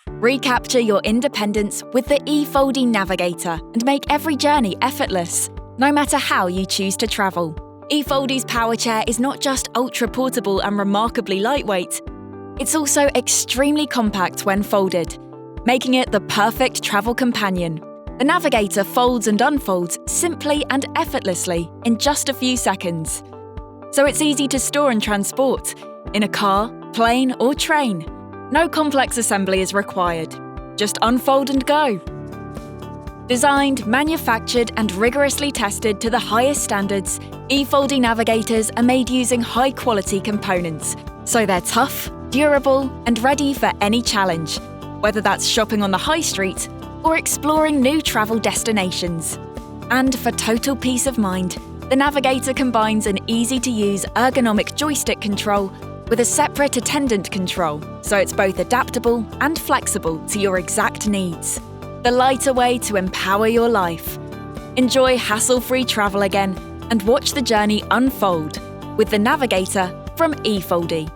Recapture your independence with the eFOLDi Navigator and make every journey effortless, no matter how you choose to travel. eFOLDi's power chair is not just ultra-portable and remarkably lightweight, it's also extremely compact when folded, making it the perfect travel companion. The Navigator folds and unfolds simply and effortlessly in just a few seconds. So it's easy to store and transport, in a car, plane or train. No complex assembly is required. Just unfold and go. Designed, manufactured and rigorously tested to the highest standards, eFOLDi Navigators are made using high-quality components, so they're tough, durable and ready for any challenge, whether that's shopping on the high street or exploring new travel destinations. And for total peace of mind, the Navigator combines an easy-to-use ergonomic joystick control with a separate attendant control, so it's both adaptable and flexible to your exact needs. The lighter way to empower your life. Enjoy hassle-free travel again and watch the journey unfold with the Navigator from eFOLDi.